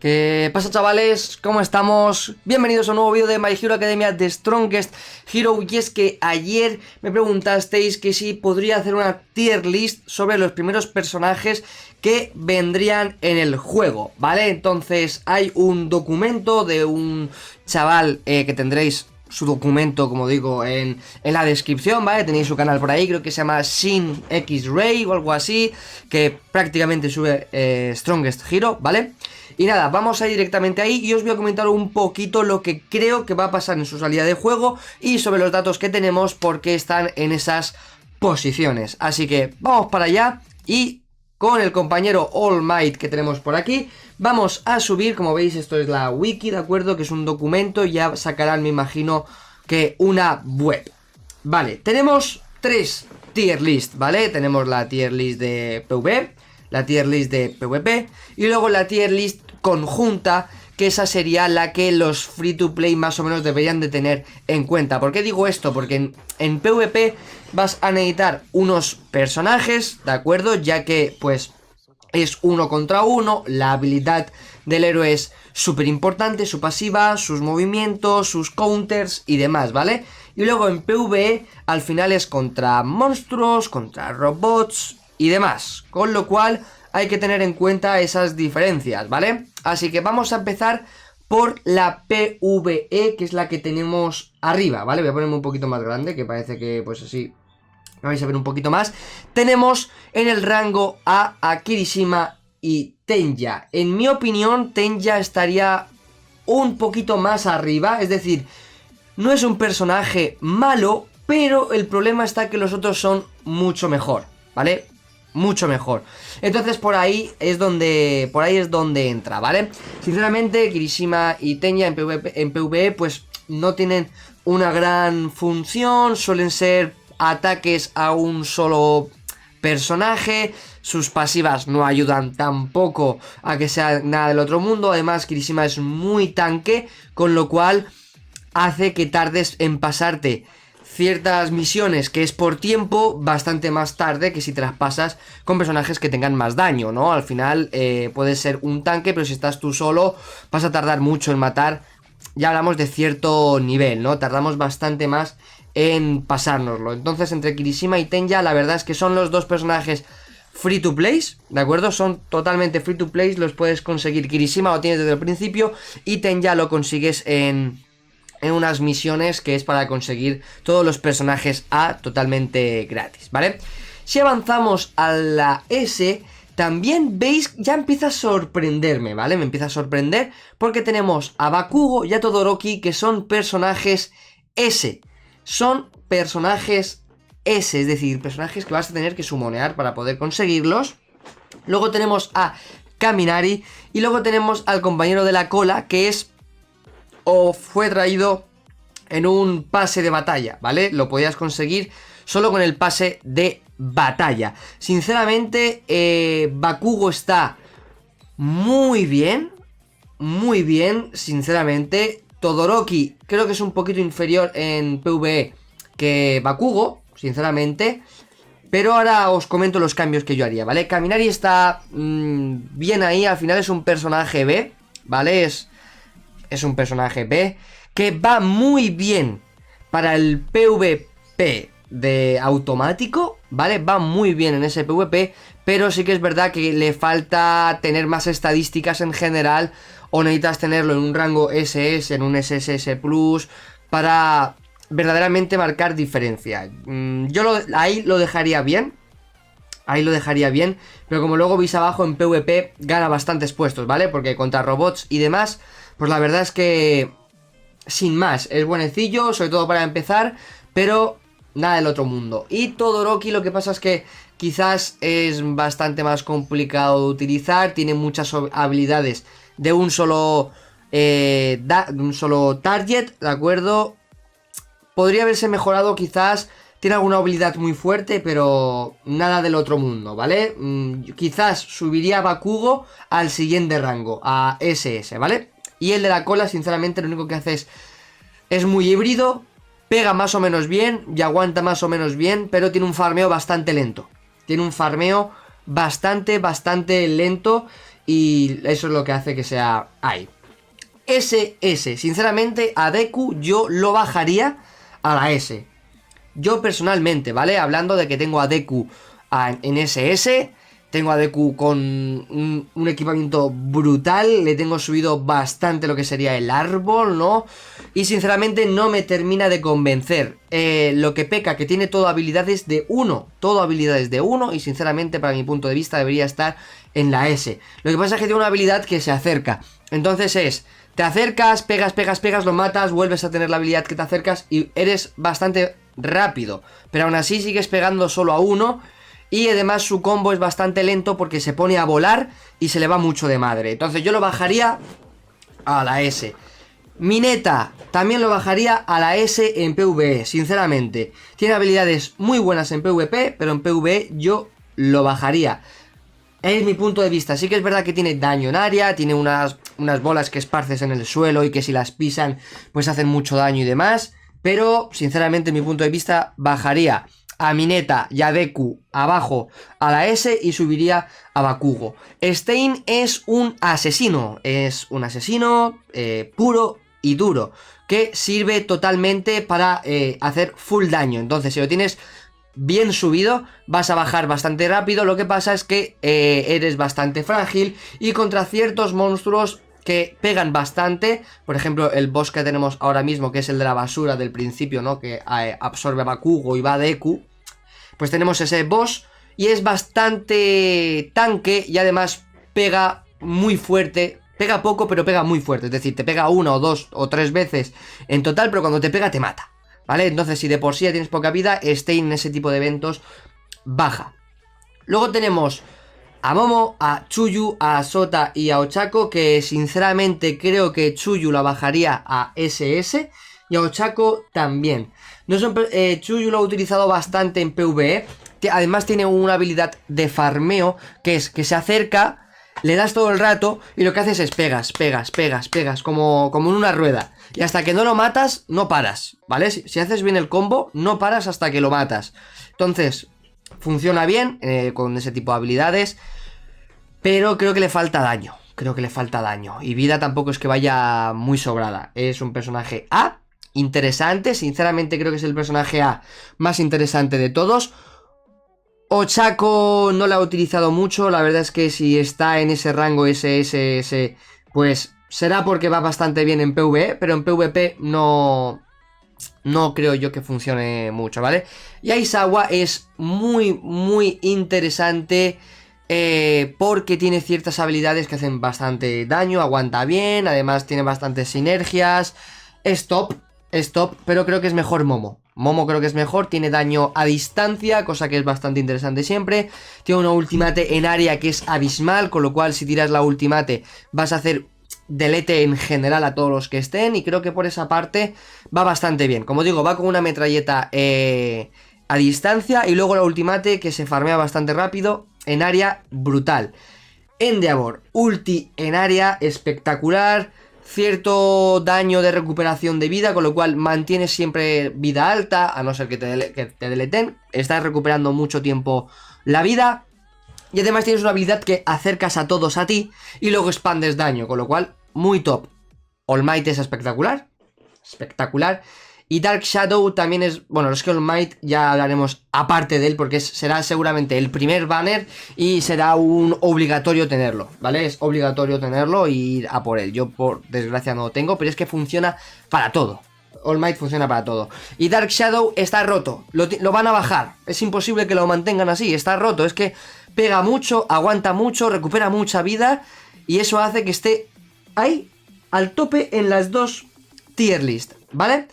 ¿Qué pasa, chavales? ¿Cómo estamos? Bienvenidos a un nuevo vídeo de My Hero Academia The Strongest Hero. Y es que ayer me preguntasteis que si podría hacer una tier list sobre los primeros personajes que vendrían en el juego, ¿vale? Entonces hay un documento de un chaval que tendréis su documento, como digo, en la descripción, ¿vale? Tenéis su canal por ahí, creo que se llama Shin X-Ray o algo así, que prácticamente sube Strongest Hero, ¿vale? Y nada, vamos a ir directamente ahí y os voy a comentar un poquito lo que creo que va a pasar en su salida de juego y sobre los datos que tenemos porque están en esas posiciones. Así que vamos para allá y con el compañero All Might que tenemos por aquí vamos a subir, como veis esto es la wiki, ¿de acuerdo? Que es un documento y ya sacarán, me imagino, que una web. Vale, tenemos tres tier list, ¿vale? Tenemos la tier list de PvP, la tier list de PvP y luego la tier list conjunta, que esa sería la que los free to play más o menos deberían de tener en cuenta. ¿Por qué digo esto? Porque en PvP vas a necesitar unos personajes, ¿de acuerdo? Ya que pues es uno contra uno, la habilidad del héroe es súper importante, su pasiva, sus movimientos, sus counters y demás, ¿vale? Y luego en PvE al final es contra monstruos, contra robots y demás, con lo cual hay que tener en cuenta esas diferencias, ¿vale? Así que vamos a empezar por la PvE, que es la que tenemos arriba, ¿vale? Voy a ponerme un poquito más grande, que parece que pues así vais a ver un poquito más. Tenemos en el rango a Kirishima y Tenya. En mi opinión, Tenya estaría un poquito más arriba, es decir, no es un personaje malo, pero el problema está que los otros son mucho mejor, ¿vale? Mucho mejor. Entonces por ahí es donde entra, ¿vale? Sinceramente, Kirishima y Tenya en PvE pues no tienen una gran función, suelen ser ataques a un solo personaje, sus pasivas no ayudan tampoco a que sea nada del otro mundo. Además, Kirishima es muy tanque, con lo cual hace que tardes en pasarte ciertas misiones que es por tiempo bastante más tarde que si te las pasas con personajes que tengan más daño, ¿no? Al final puedes ser un tanque, pero si estás tú solo vas a tardar mucho en matar. Ya hablamos de cierto nivel, ¿no? Tardamos bastante más en pasárnoslo. Entonces entre Kirishima y Tenya la verdad es que son los dos personajes free to play, ¿de acuerdo? Son totalmente free to play, los puedes conseguir. Kirishima lo tienes desde el principio y Tenya lo consigues en unas misiones que es para conseguir todos los personajes A totalmente gratis, ¿vale? Si avanzamos a la S, también veis, ya empieza a sorprenderme, ¿vale? Me empieza a sorprender porque tenemos a Bakugo y a Todoroki, que son personajes S. Son personajes S, es decir, personajes que vas a tener que sumonear para poder conseguirlos. Luego tenemos a Kaminari y luego tenemos al compañero de la cola, que es o fue traído en un pase de batalla, ¿vale? Lo podías conseguir solo con el pase de batalla. Sinceramente, Bakugo está muy bien, sinceramente. Todoroki creo que es un poquito inferior en PvE que Bakugo, sinceramente. Pero ahora os comento los cambios que yo haría, ¿vale? Kaminari está bien ahí, al final es un personaje B, ¿vale? Es un personaje B que va muy bien para el PvP de automático, ¿vale? Va muy bien en ese PvP, pero sí que es verdad que le falta tener más estadísticas en general, o necesitas tenerlo en un rango SS, en un SSS Plus, para verdaderamente marcar diferencia. Ahí lo dejaría bien. Ahí lo dejaría bien, pero como luego veis abajo en PvP gana bastantes puestos, ¿vale? Porque contra robots y demás, pues la verdad es que sin más, es buenecillo, sobre todo para empezar, pero nada del otro mundo. Y Todoroki lo que pasa es que quizás es bastante más complicado de utilizar, tiene muchas habilidades de un solo target, ¿de acuerdo? Podría haberse mejorado quizás. Tiene alguna habilidad muy fuerte, pero nada del otro mundo, ¿vale? Quizás subiría a Bakugo al siguiente rango, a SS, ¿vale? Y el de la cola, sinceramente, lo único que hace es muy híbrido, pega más o menos bien y aguanta más o menos bien, pero tiene un farmeo bastante lento. Tiene un farmeo bastante lento y eso es lo que hace que sea ahí. SS, sinceramente a Deku yo lo bajaría a la S. Yo personalmente, ¿vale? Hablando de que tengo a Deku en SS, tengo a Deku con un equipamiento brutal, le tengo subido bastante lo que sería el árbol, ¿no? Y sinceramente no me termina de convencer. Lo que peca, que tiene todo habilidades de 1, y sinceramente para mi punto de vista debería estar en la S. Lo que pasa es que tiene una habilidad que se acerca, entonces te acercas, pegas, lo matas, vuelves a tener la habilidad que te acercas y eres bastante rápido, pero aún así sigues pegando solo a 1. Y además su combo es bastante lento porque se pone a volar y se le va mucho de madre. Entonces yo lo bajaría a la S. Mineta también lo bajaría a la S en PvE, sinceramente. Tiene habilidades muy buenas en PvP, pero en PvE yo lo bajaría. Es mi punto de vista. Sí que es verdad que tiene daño en área, tiene unas bolas que esparces en el suelo y que si las pisan pues hacen mucho daño y demás. Pero sinceramente en mi punto de vista bajaría a Mineta y a Deku abajo a la S y subiría a Bakugo. Stein es un asesino puro y duro, que sirve totalmente para hacer full daño. Entonces si lo tienes bien subido vas a bajar bastante rápido. Lo que pasa es que eres bastante frágil y contra ciertos monstruos que pegan bastante, por ejemplo el boss que tenemos ahora mismo, que es el de la basura del principio, ¿no? Que absorbe a Bakugo y va a Deku. Pues tenemos ese boss y es bastante tanque y además pega muy fuerte. Pega poco pero pega muy fuerte, es decir, te pega 1 o 2 o 3 veces en total, pero cuando te pega te mata, ¿vale? Entonces si de por sí ya tienes poca vida, Stein en ese tipo de eventos baja. Luego tenemos a Momo, a Chuyu, a Sota y a Ochako, que sinceramente creo que Chuyu la bajaría a SS y a Ochako también. No son, Chuyu lo ha utilizado bastante en PvE. Además tiene una habilidad de farmeo, que es que se acerca, le das todo el rato y lo que haces es pegas, como en una rueda. Y hasta que no lo matas, no paras, ¿vale? Si haces bien el combo, no paras hasta que lo matas. Entonces, funciona bien con ese tipo de habilidades, pero creo que le falta daño. Y vida tampoco es que vaya muy sobrada. Es un personaje A, interesante, sinceramente creo que es el personaje A más interesante de todos. Ochako no la ha utilizado mucho, la verdad es que si está en ese rango SSS, pues será porque va bastante bien en PvE, pero en PvP no creo yo que funcione mucho, ¿vale? Y Aizawa es muy interesante porque tiene ciertas habilidades que hacen bastante daño, aguanta bien, además tiene bastantes sinergias, es top, pero creo que es mejor Momo. Creo que es mejor, tiene daño a distancia, cosa que es bastante interesante siempre. Tiene una ultimate en área que es abismal, con lo cual si tiras la ultimate vas a hacer delete en general a todos los que estén. Y creo que por esa parte va bastante bien. Como digo, va con una metralleta a distancia y luego la ultimate que se farmea bastante rápido en área, brutal. Endeavor, ulti en área, espectacular. Cierto daño de recuperación de vida, con lo cual mantienes siempre vida alta, a no ser que te deleten. Estás recuperando mucho tiempo la vida. Y además tienes una habilidad que acercas a todos a ti y luego expandes daño, con lo cual muy top. All Might es espectacular. Y Dark Shadow también es... Bueno, es que All Might ya hablaremos aparte de él, porque será seguramente el primer banner y será un obligatorio tenerlo, ¿vale? Es obligatorio tenerlo y ir a por él. Yo por desgracia no lo tengo, pero es que funciona para todo. All Might funciona para todo. Y Dark Shadow está roto, lo van a bajar. Es imposible que lo mantengan así, está roto. Es que pega mucho, aguanta mucho, recupera mucha vida y eso hace que esté ahí al tope en las dos tier list, ¿vale?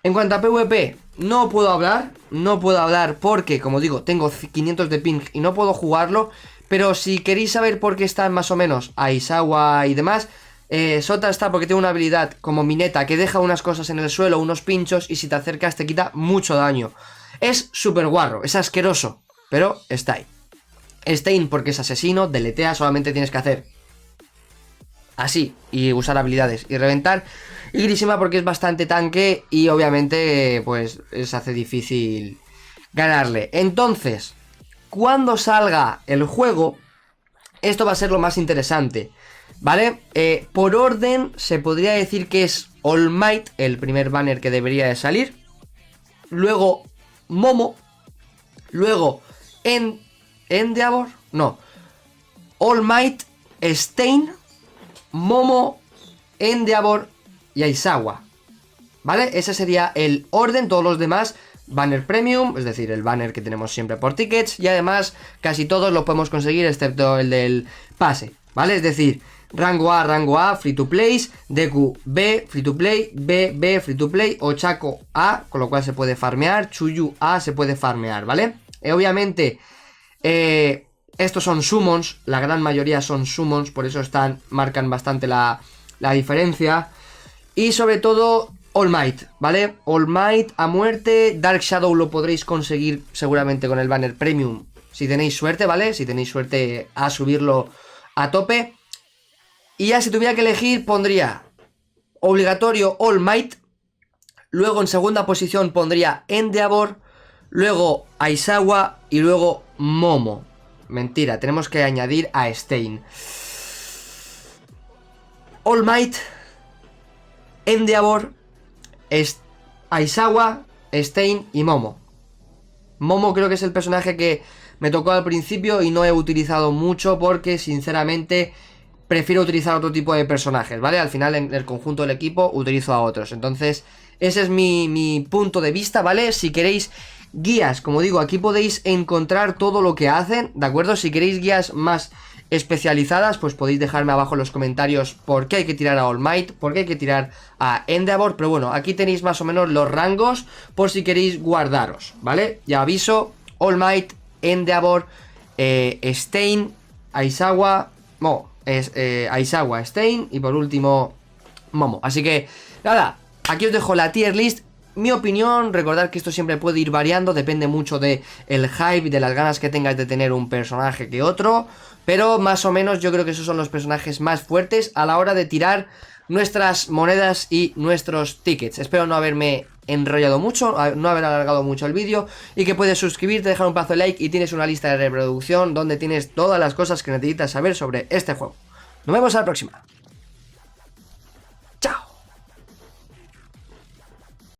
En cuanto a PvP, no puedo hablar porque, como digo, tengo 500 de ping y no puedo jugarlo. Pero si queréis saber por qué están más o menos Aizawa y demás, Sota está porque tiene una habilidad como Mineta que deja unas cosas en el suelo, unos pinchos, y si te acercas te quita mucho daño. Es súper guarro, es asqueroso, pero está ahí. Stein porque es asesino, deletea, solamente tienes que hacer así y usar habilidades y reventar. Y Grisima porque es bastante tanque y obviamente pues se hace difícil ganarle. Entonces, cuando salga el juego, esto va a ser lo más interesante, ¿vale? Por orden se podría decir que es All Might, el primer banner que debería de salir. Luego Momo. Luego Endeavor. No. All Might, Stein, Momo, Endeavor y Aizawa, ¿vale? Ese sería el orden. Todos los demás banner premium, es decir, el banner que tenemos siempre por tickets. Y además casi todos lo podemos conseguir excepto el del pase, ¿vale? Es decir, rango A, free to play, Deku B, free to play, B, free to play, Ochako A, con lo cual se puede farmear, Chuyu A se puede farmear, ¿vale? Obviamente, estos son summons, la gran mayoría son summons, por eso marcan bastante la diferencia. Y sobre todo All Might, ¿vale? All Might a muerte. Dark Shadow lo podréis conseguir seguramente con el banner premium, si tenéis suerte, ¿vale? Si tenéis suerte a subirlo a tope. Y ya si tuviera que elegir pondría obligatorio All Might. Luego en segunda posición pondría Endeavor. Luego Aizawa y luego Momo. Mentira, tenemos que añadir a Stein. All Might, Endeavor, Aizawa, Stein y Momo. Momo creo que es el personaje que me tocó al principio y no he utilizado mucho porque sinceramente prefiero utilizar otro tipo de personajes, ¿vale? Al final en el conjunto del equipo utilizo a otros. Entonces ese es mi punto de vista, ¿vale? Si queréis guías, como digo, aquí podéis encontrar todo lo que hacen, ¿de acuerdo? Si queréis guías más especializadas, pues podéis dejarme abajo en los comentarios por qué hay que tirar a All Might, por qué hay que tirar a Endeavor. Pero bueno, aquí tenéis más o menos los rangos por si queréis guardaros, ¿vale? Ya aviso, All Might, Endeavor, Stein, Aizawa, Aizawa, Stein y por último Momo. Así que nada, aquí os dejo la tier list. Mi opinión, recordad que esto siempre puede ir variando, depende mucho del hype y de las ganas que tengáis de tener un personaje que otro, pero más o menos yo creo que esos son los personajes más fuertes a la hora de tirar nuestras monedas y nuestros tickets. Espero no haberme enrollado mucho, no haber alargado mucho el vídeo, y que puedes suscribirte, dejar un pedazo de like y tienes una lista de reproducción donde tienes todas las cosas que necesitas saber sobre este juego. Nos vemos a la próxima.